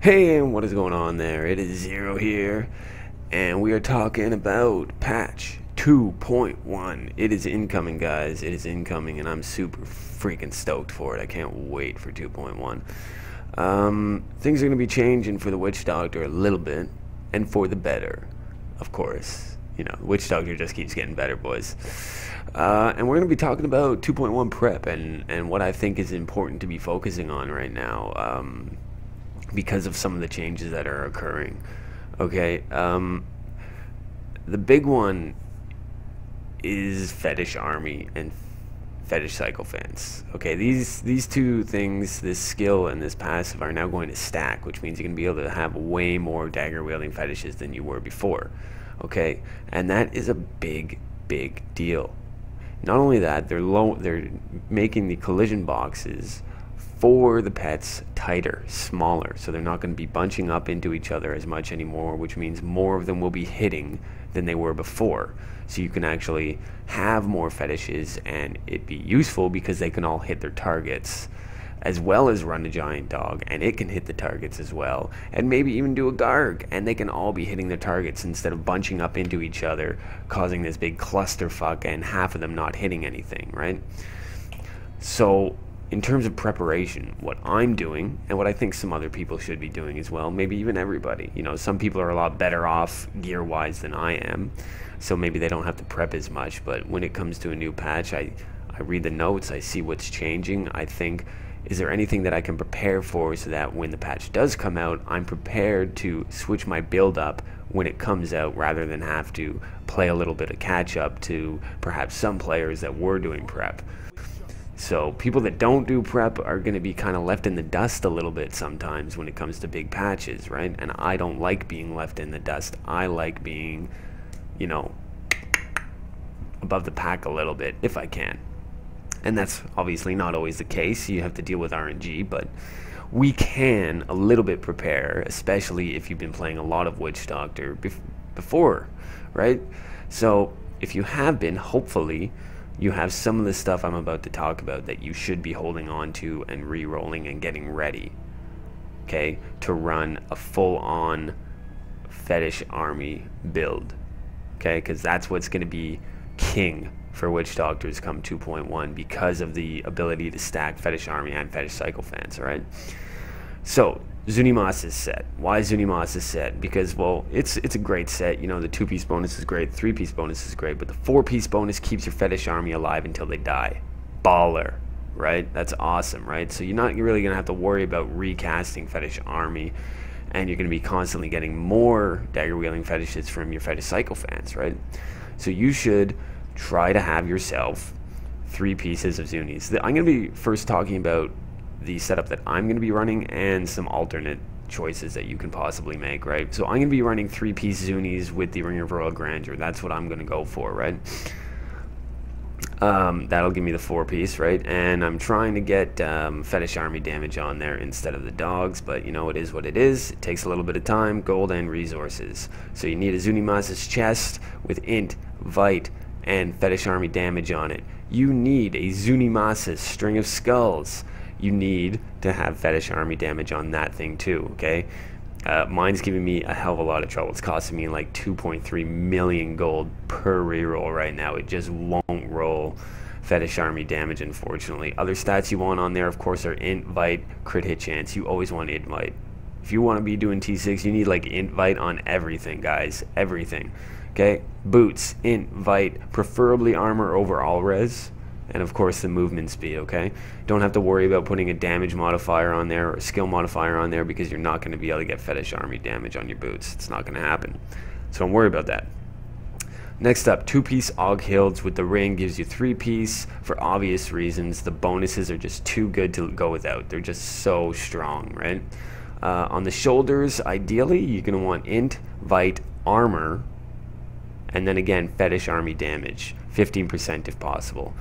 Hey, and what is going on there? It is Zero here, and we are talking about patch 2.1. It is incoming, guys. It is incoming, and I'm super freaking stoked for it. I can't wait for 2.1. Things are going to be changing for the Witch Doctor a little bit, and for the better, of course. You know, Witch Doctor just keeps getting better, boys. And we're going to be talking about 2.1 prep and what I think is important to be focusing on right now. Because of some of the changes that are occurring. Okay, the big one is Fetish Army and Fetish Sycophants. Okay, these two things, this skill and this passive, are now going to stack, which means you're going to be able to have way more dagger wielding fetishes than you were before. Okay, and that is a big deal. Not only that, they're making the collision boxes for the pets tighter, smaller, so they're not going to be bunching up into each other as much anymore, which means more of them will be hitting than they were before. So you can actually have more fetishes and it be useful because they can all hit their targets, as well as run a giant dog and it can hit the targets as well, and maybe even do a garg and they can all be hitting their targets instead of bunching up into each other, causing this big clusterfuck and half of them not hitting anything, right? So in terms of preparation, what I'm doing, and what I think some other people should be doing as well, maybe even everybody, you know, some people are a lot better off gear-wise than I am, so maybe they don't have to prep as much, but when it comes to a new patch, I read the notes, I see what's changing, I think, is there anything that I can prepare for so that when the patch does come out, I'm prepared to switch my build up when it comes out, rather than have to play a little bit of catch-up to perhaps some players that were doing prep. So people that don't do prep are going to be kind of left in the dust a little bit sometimes when it comes to big patches, right? And I don't like being left in the dust. I like being, you know, above the pack a little bit if I can. And that's obviously not always the case. You have to deal with RNG, but we can a little bit prepare, especially if you've been playing a lot of Witch Doctor before, right? So if you have been, hopefully you have some of the stuff I'm about to talk about that you should be holding on to and re-rolling and getting ready, okay, to run a full-on Fetish Army build, okay, because that's what's going to be king for Witch Doctors come 2.1 because of the ability to stack Fetish Army and Fetish Sycophants, all right? So Zunis' set. Why Zunis' set? Because, well, it's a great set. You know, the 2-piece bonus is great, 3-piece bonus is great, but the 4-piece bonus keeps your Fetish Army alive until they die. Baller, right? That's awesome, right? So you're not really going to have to worry about recasting Fetish Army, and you're going to be constantly getting more dagger-wielding fetishes from your Fetish Sycophants, right? So you should try to have yourself 3 pieces of Zunis. I'm going to be first talking about the setup that I'm going to be running and some alternate choices that you can possibly make, right? So I'm going to be running 3-piece Zunis with the Ring of Royal Grandeur. That's what I'm going to go for, right? That'll give me the 4-piece, right? And I'm trying to get Fetish Army damage on there instead of the dogs, but you know, it is what it is. It takes a little bit of time, gold, and resources. So you need a Zunis' chest with int, vite, and Fetish Army damage on it. You need a Zunis' string of skulls. You need to have Fetish Army damage on that thing too, okay? Mine's giving me a hell of a lot of trouble. It's costing me like 2.3 million gold per reroll right now. It just won't roll Fetish Army damage, unfortunately. Other stats you want on there, of course, are int, vite, crit hit chance. You always want int, vite. If you want to be doing T6, you need like int, vite on everything, guys. Everything, okay? Boots, int, vite, preferably armor over all res. And of course the movement speed, okay? Don't have to worry about putting a damage modifier on there or a skill modifier on there because you're not going to be able to get Fetish Army damage on your boots. It's not going to happen. So don't worry about that. Next up, 2-piece Oghilds with the ring gives you 3-piece for obvious reasons. The bonuses are just too good to go without. They're just so strong, right? On the shoulders, ideally, you're going to want int, vite, armor, and then again, Fetish Army damage, 15% if possible.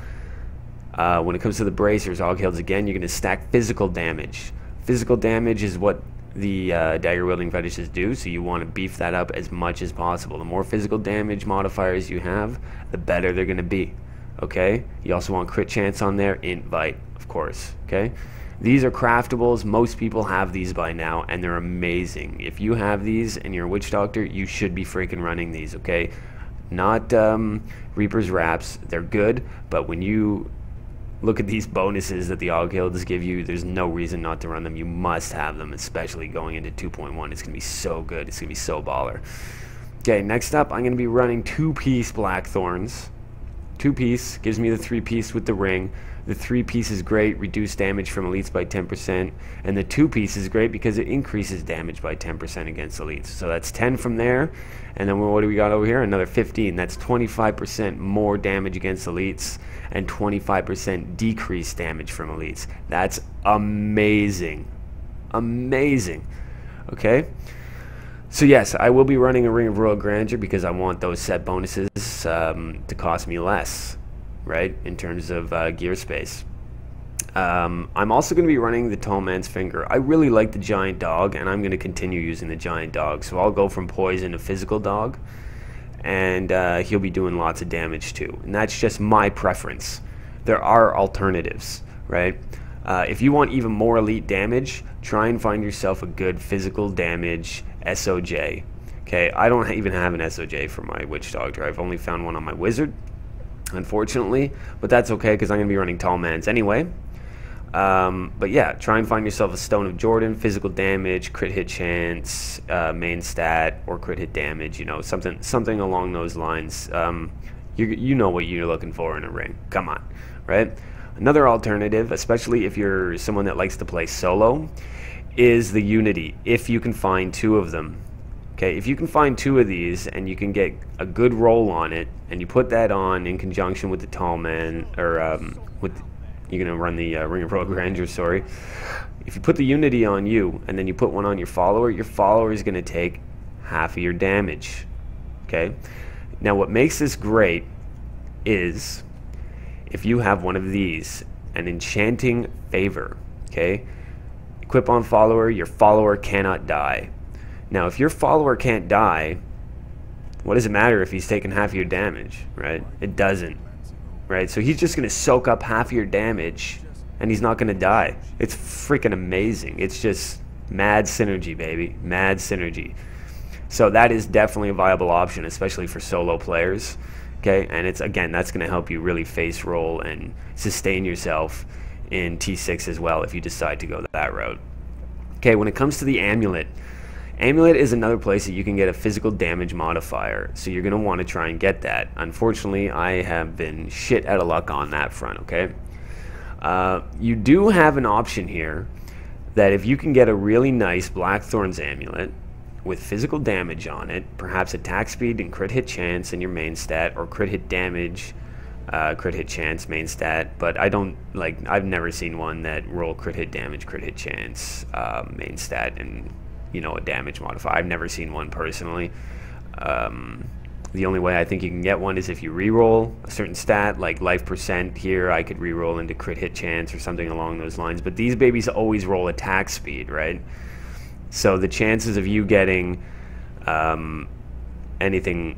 When it comes to the bracers, Oghilds, again, you're going to stack physical damage. Physical damage is what the dagger-wielding fetishes do, so you want to beef that up as much as possible. The more physical damage modifiers you have, the better they're going to be, okay? You also want crit chance on there, int, vite, of course, okay? These are craftables. Most people have these by now, and they're amazing. If you have these and you're a witch doctor, you should be freaking running these, okay? Not Reaper's Wraps. They're good, but when you look at these bonuses that the Og Guilds give you, there's no reason not to run them. You must have them, especially going into 2.1. It's going to be so good. It's going to be so baller. Okay, next up, I'm going to be running 2-piece Blackthorns. 2-piece gives me the 3-piece with the ring. The 3-piece is great, reduce damage from elites by 10%, and the 2-piece is great because it increases damage by 10% against elites. So that's 10 from there, and then what do we got over here? Another 15. That's 25% more damage against elites and 25% decreased damage from elites. That's amazing. Amazing. Okay? So yes, I will be running a Ring of Royal Grandeur because I want those set bonuses to cost me less, right, in terms of gear space. I'm also going to be running the Tall Man's Finger. I really like the Giant Dog, and I'm going to continue using the Giant Dog. So I'll go from Poison to Physical Dog, and he'll be doing lots of damage too. And that's just my preference. There are alternatives, right? If you want even more elite damage, try and find yourself a good physical damage SOJ. Okay, I don't even have an SOJ for my Witch Doctor. I've only found one on my Wizard, unfortunately, but that's okay because I'm going to be running Tall Man's anyway. But yeah, try and find yourself a Stone of Jordan, physical damage, crit hit chance, main stat, or crit hit damage, you know, something along those lines. You know what you're looking for in a ring. Come on, right? Another alternative, especially if you're someone that likes to play solo, is the Unity, if you can find 2 of them. Okay, if you can find 2 of these and you can get a good roll on it, and you put that on in conjunction with the Tall Man, or you're going to run the Ring of Royal Grandeur, sorry. If you put the Unity on you, and then you put one on your follower is going to take half of your damage. Okay? Now what makes this great is if you have one of these, an Enchanting Favor, okay? Equip on follower, your follower cannot die. Now, if your follower can't die, what does it matter if he's taking half of your damage, right? It doesn't, right? So he's just going to soak up half of your damage, and he's not going to die. It's freaking amazing. It's just mad synergy, baby. Mad synergy. So that is definitely a viable option, especially for solo players, okay? And it's, again, that's going to help you really face roll and sustain yourself in T6 as well if you decide to go that route. Okay, when it comes to the Amulet, Amulet is another place that you can get a physical damage modifier, so you're going to want to try and get that. Unfortunately, I have been shit out of luck on that front, okay? You do have an option here that if you can get a really nice Blackthorn's Amulet with physical damage on it, perhaps attack speed and crit hit chance in your main stat, or crit hit damage, crit hit chance main stat, but I've never seen one that roll crit hit damage, crit hit chance main stat, and you know, a damage modifier. I've never seen one personally. The only way I think you can get one is if you reroll a certain stat, like life percent here. I could reroll into crit hit chance or something along those lines, but these babies always roll attack speed, right? So the chances of you getting anything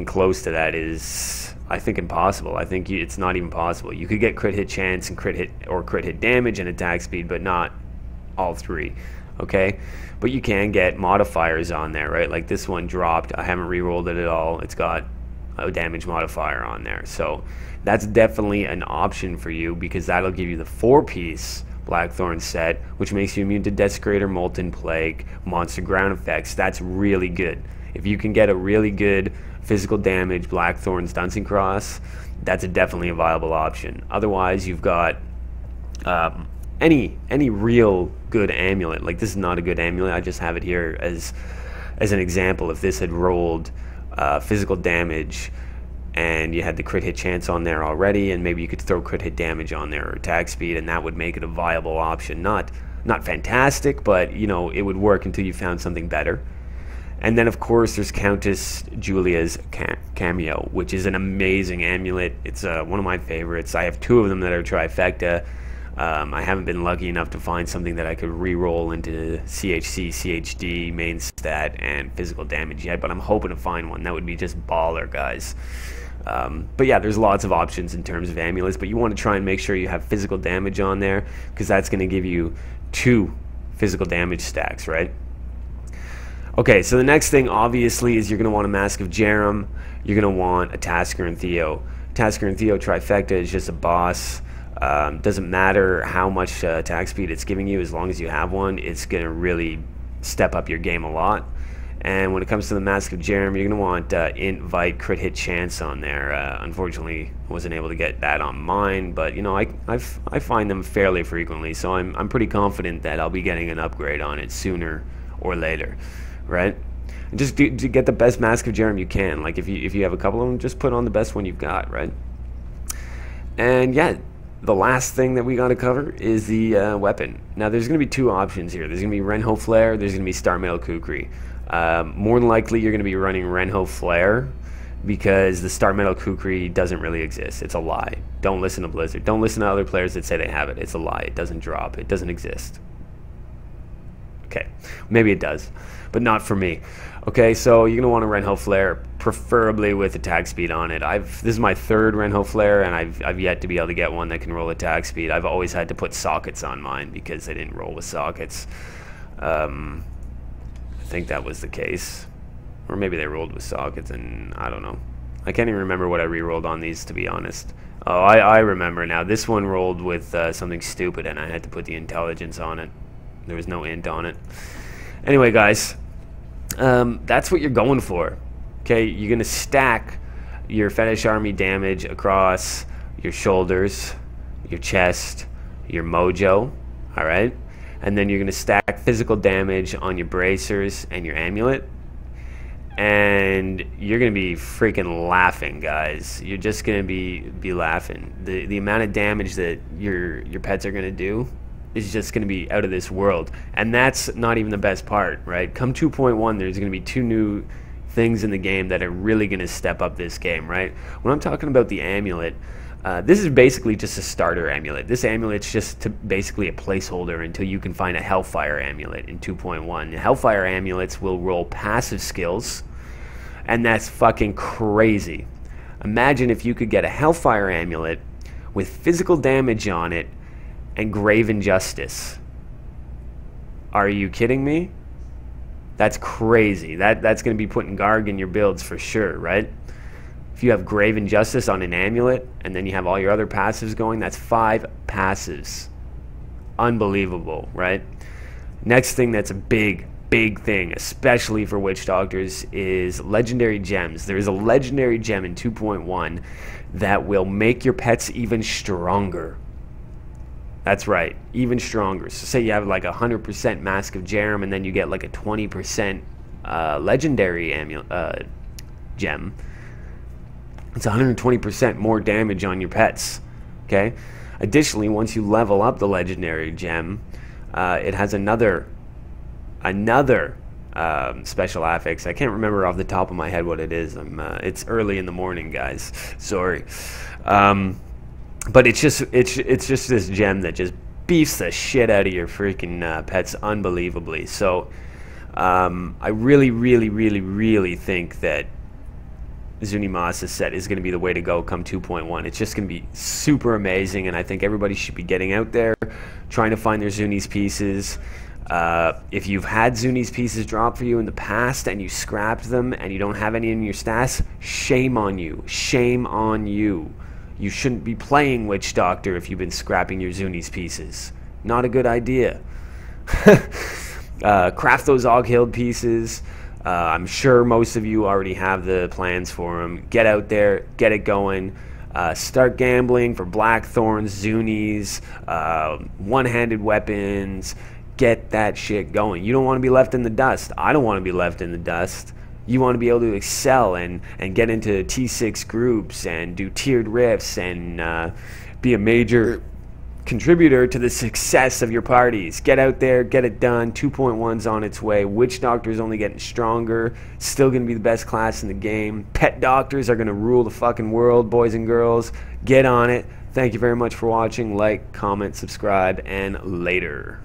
close to that is, I think, impossible. I think it's not even possible. You could get crit hit chance and crit hit damage and attack speed, but not all 3. Okay, but you can get modifiers on there, right? Like this one dropped. I haven't re-rolled it at all. It's got a damage modifier on there, so that's definitely an option for you because that'll give you the 4-piece Blackthorn set, which makes you immune to Desecrator, Molten Plague, Monster Ground effects. That's really good. If you can get a really good physical damage Blackthorn's Dunsing Cross, that's definitely a viable option. Otherwise, you've got any real good amulet. Like, this is not a good amulet. I just have it here as an example. If this had rolled physical damage and you had the crit hit chance on there already, and maybe you could throw crit hit damage on there or attack speed, and that would make it a viable option. Not fantastic, but you know, it would work until you found something better. And then of course there's Countess Julia's cameo, which is an amazing amulet. It's one of my favorites. I have 2 of them that are trifecta. I haven't been lucky enough to find something that I could re-roll into CHC, CHD, main stat, and physical damage yet, but I'm hoping to find one. That would be just baller, guys. But yeah, there's lots of options in terms of amulets, but you want to try and make sure you have physical damage on there, because that's going to give you 2 physical damage stacks, right? Okay, so the next thing obviously is you're going to want a Mask of Jerem. You're going to want a Tasker and Theo. Tasker and Theo trifecta is just a boss. Doesn't matter how much attack speed it's giving you, as long as you have one, it's going to really step up your game a lot. And when it comes to the Mask of Jerem, you're going to want int, vite, crit hit chance on there. Unfortunately, I wasn't able to get that on mine, but you know, I find them fairly frequently, so I'm pretty confident that I'll be getting an upgrade on it sooner or later, right? And just to get the best Mask of Jerem you can. Like if you have a couple of them, just put on the best one you've got, right? And yeah, the last thing that we got to cover is the weapon. Now, there's going to be 2 options here. There's going to be Renho Flare. There's going to be Star Metal Kukri. More than likely, you're going to be running Renho Flare because the Star Metal Kukri doesn't really exist. It's a lie. Don't listen to Blizzard. Don't listen to other players that say they have it. It's a lie. It doesn't drop. It doesn't exist. Okay, maybe it does, but not for me. Okay, so you're going to want a Renho Flare, preferably with attack speed on it. This is my 3rd Renho Flare, and I've yet to be able to get one that can roll attack speed. I've always had to put sockets on mine because they didn't roll with sockets. I think that was the case. Or maybe they rolled with sockets, and I don't know. I can't even remember what I re-rolled on these, to be honest. Oh, I remember now. This one rolled with something stupid, and I had to put the intelligence on it. There was no int on it. Anyway, guys, that's what you're going for. Okay, you're going to stack your Fetish Army damage across your shoulders, your chest, your mojo, all right? And then you're going to stack physical damage on your bracers and your amulet. And you're going to be freaking laughing, guys. You're just going to be laughing. The amount of damage that your pets are going to do is just going to be out of this world. And that's not even the best part, right? Come 2.1, there's going to be 2 new things in the game that are really going to step up this game, right? When I'm talking about the amulet, this is basically just a starter amulet. This amulet's just basically a placeholder until you can find a Hellfire amulet in 2.1. Hellfire amulets will roll passive skills, and that's fucking crazy. Imagine if you could get a Hellfire amulet with physical damage on it and Grave Injustice. Are you kidding me? That's crazy. That's going to be putting Garg in your builds for sure, right? If you have Grave Injustice on an amulet and then you have all your other passives going, that's 5 passives. Unbelievable, right? Next thing that's a big thing, especially for Witch Doctors, is legendary gems. There is a legendary gem in 2.1 that will make your pets even stronger. That's right, even stronger. So say you have like 100% Mask of Jerem and then you get like a 20% legendary gem. It's 120% more damage on your pets, okay? Additionally, once you level up the legendary gem, it has another special affix. I can't remember off the top of my head what it is. It's early in the morning, guys. Sorry. But it's just this gem that just beefs the shit out of your freaking pets unbelievably. So I really think that Zunimasa's set is going to be the way to go come 2.1. It's just going to be super amazing, and I think everybody should be getting out there, trying to find their Zunis pieces. If you've had Zunis pieces drop for you in the past and you scrapped them and you don't have any in your stats, shame on you. Shame on you. You shouldn't be playing Witch Doctor if you've been scrapping your Zunis pieces. Not a good idea. Craft those Og-Hild pieces. I'm sure most of you already have the plans for them. Get out there, get it going. Start gambling for Blackthorns, Zunis, one-handed weapons. Get that shit going. You don't want to be left in the dust. I don't want to be left in the dust. You want to be able to excel and get into T6 groups and do tiered rifts and be a major contributor to the success of your parties. Get out there, get it done. 2.1's on its way. Witch Doctor's only getting stronger. Still going to be the best class in the game. Pet Doctors are going to rule the fucking world, boys and girls. Get on it. Thank you very much for watching. Like, comment, subscribe, and later.